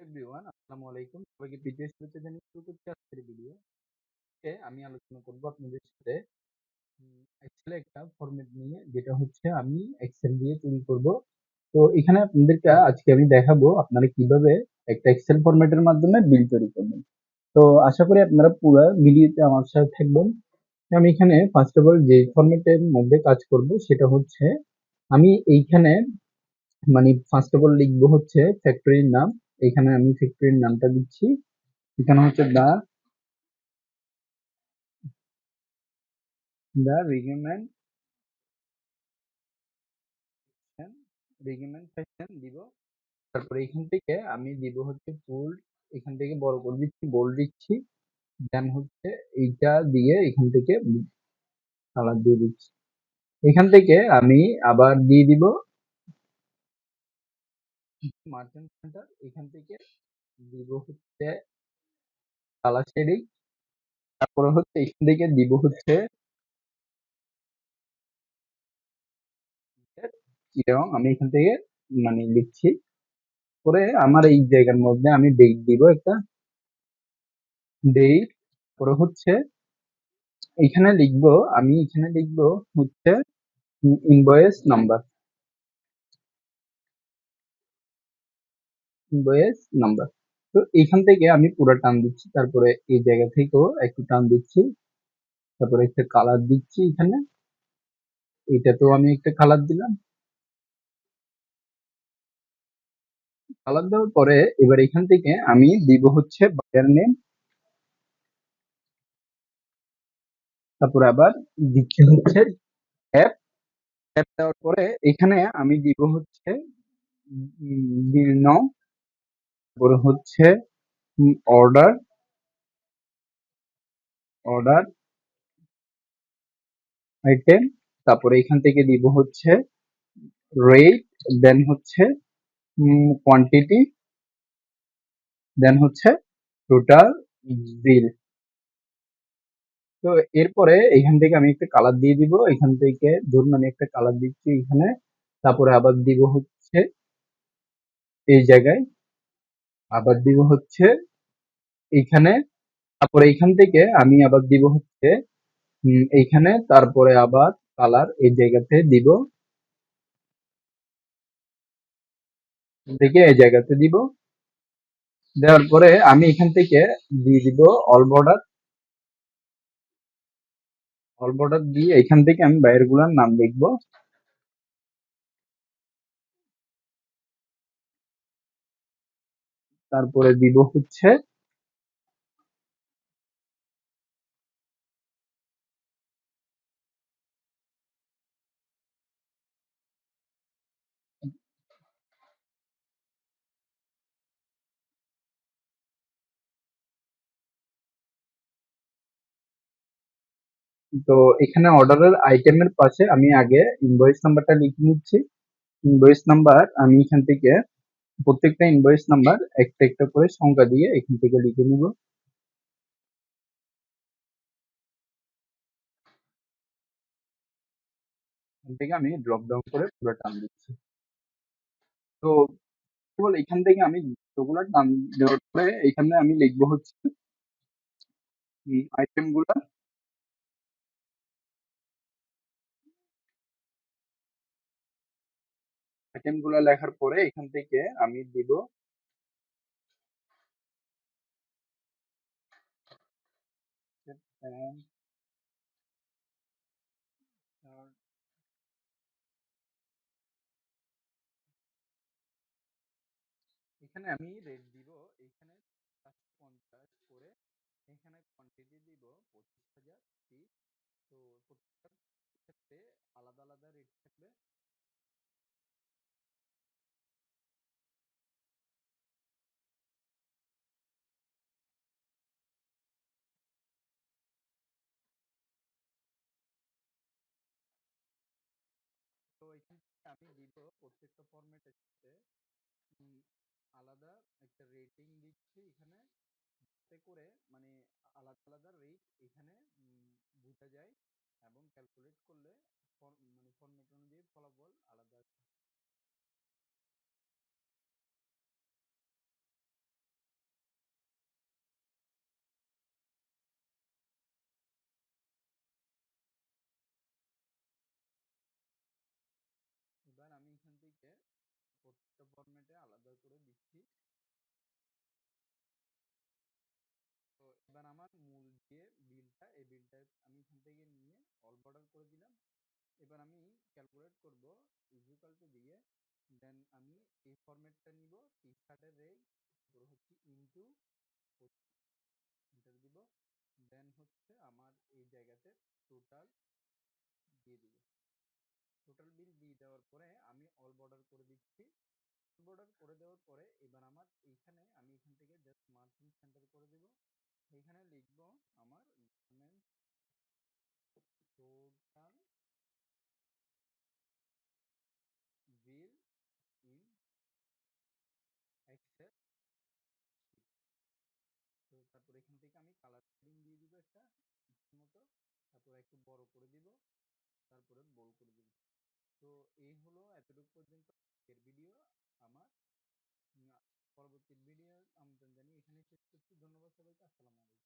Everyone, আসসালামু আলাইকুম। সবাইকে পিটিএস শুরুতে জানিয়ে শুরু করছি আজকের ভিডিও। আমি আলোচনা করব আপনাদের সাথে এক্সেল একটা ফরম্যাট নিয়ে, যেটা হচ্ছে আমি এক্সেল দিয়ে তৈরি করব। তো এখানে আপনাদেরকে আজকে আমি দেখাবো আপনারা কিভাবে একটা এক্সেল ফরম্যাটের মাধ্যমে বিল তৈরি করবেন। তো আশা করি আপনারা পুরো ভিডিওতে আমার সাথে থাকবেন। তো আমি এখানে ফার্স্ট অফ অল যে ফরম্যাটের মধ্যে কাজ করব সেটা হচ্ছে আমি এইখানে মানে ফার্স্ট অফ অল লিখবো হচ্ছে ফ্যাক্টরির নাম। এখানে আমি ফ্যাক্টরির নামটা দিচ্ছি। এখানে হচ্ছে দা রিকমেন্ডেশন দিব। তারপরে এখান থেকে আমি দিব হচ্ছে ফুল, এখান থেকে বড় করে দিচ্ছি, বোল্ড দিচ্ছি। দেন হচ্ছে এইটা দিয়ে এখান থেকে কালার দিয়ে দিচ্ছি। এখান থেকে আমি আবার দিয়ে দিব মার্জিন সেন্টার। এখান থেকে দিব হচ্ছে কালার শেডিং। তারপরে হচ্ছে এখান থেকে দিব হচ্ছে রং। আমি এখান থেকে মানে লিখছি। পরে আমার এই জায়গার মধ্যে আমি ডেট দিব, একটা ডেট। পরে হচ্ছে এখানে লিখবো, আমি এখানে লিখবো হচ্ছে ইনভয়েস নাম্বার, ইনভয়েস নাম্বার। তো এখান থেকে আমি পুরো টান দিচ্ছি, তারপরে এই জায়গা থেকেও একটু টান দিচ্ছি, তারপরে একটা কালার দিচ্ছি এখানে। এটাতেও আমি একটা কালার দিলাম। কালার দেওয়ার পরে এবার এখান থেকে আমি দিব হচ্ছে বায়ার নেম। তারপরে আবার দিচ্ছি হচ্ছে অ্যাপ। অ্যাপ দেওয়ার পরে এখানে আমি দিব হচ্ছে বিল নাও। তারপরে হচ্ছে অর্ডার, অর্ডার আইটেম। তারপরে এখান থেকে দিব হচ্ছে রেট, দেন হচ্ছে কোয়ান্টিটি, দেন হচ্ছে টোটাল বিল। তো এরপরে এখান থেকে আমি একটা কালার দিয়ে দিব। এখান থেকে ধরুন আমি একটা কালার দিচ্ছি এখানে। তারপরে আবার দিব হচ্ছে এই জায়গায়, আবার দিব হচ্ছে এইখানে। তারপরে এখান থেকে আমি আবার দিব হচ্ছে এইখানে। তারপরে আবার কালার এই জায়গাতে দিব, থেকে এই জায়গাতে দিব। দেওয়ার পরে আমি এখান থেকে দিয়ে দিব অল বর্ডার। অল বর্ডার দিয়ে এখান থেকে আমি বাইরের গুলার নাম লিখবো। তারপরে দিব হচ্ছে তো এখানে অর্ডারের আইটেমের পাশে আমি আগে ইনভয়েস নাম্বারটা লিখে নিচ্ছি। ইনভয়েস নাম্বার আমি এখান থেকে প্রত্যেকটা ইনভয়েস নাম্বার একটা একটা করে সংখ্যা দিয়ে এখান থেকে লিখে নিব। এখান থেকে আমি ড্রপ ডাউন করে পুরো টান দিচ্ছি। তো কেবল এখান থেকে আমি যতগুলো টান দেওয়ার পরে এখানে আমি লিখবো হচ্ছে আইটেম গুলা। আইটেম গুলা লেখার পরে এখান থেকে আমি দিব এখানে আমি রেট দিব। এখানে 50 করে এখানে কোয়ান্টিটি দিব 25,000 পিস। তো প্রত্যেকটার ক্ষেত্রে আলাদা আলাদা রেট থাকবে। তো এখান থেকে আমি দিব প্রত্যেকটা ফরম্যাটের সাথে উম, আলাদা একটা রেটিং দিচ্ছি এখানে, যাতে করে মানে আলাদা আলাদা রেট এখানে বোঝা যায় এবং ক্যালকুলেট করলে মানে ফরম্যাট অনুযায়ী ফলাফল আলাদা আসে। মূল যে বিলটা, এই বিলটা আমি এখান থেকে নিয়ে অল বর্ডার করে দিলাম। এবার আমি ক্যালকুলেট করব ইকুয়াল টু দিয়ে, দেন আমি এই ফরম্যাটটা নিব, টি শার্টের রেগ তারপর হচ্ছে ইনটু, এন্টার দিব। দেন হচ্ছে আমার এই জায়গাতে টোটাল দিয়ে দিব। টোটাল বিল দিয়ে দেওয়ার পরে আমি অল বর্ডার করে দিচ্ছি। অল বর্ডার করে দেওয়ার পরে এবার আমার এইখানে আমি এখান থেকে জাস্ট মার্জিন সেন্টার করে দিব। এখানে লিখব আমার garments total bill in Excel sheet. তো তারপর এখান থেকে আমি কালার শেডিং দিয়ে দিব একটা মতো, তারপর একটু বড় করে দিব, তারপরে বোল্ড করে দিব। তো এই হলো এতটুকু পর্যন্ত এর ভিডিও আমার। পরবর্তী ভিডিও আমন্ত্রণ জানিয়ে এখানে শেষ করছি। ধন্যবাদ সবাইকে। আসসালামু আলাইকুম।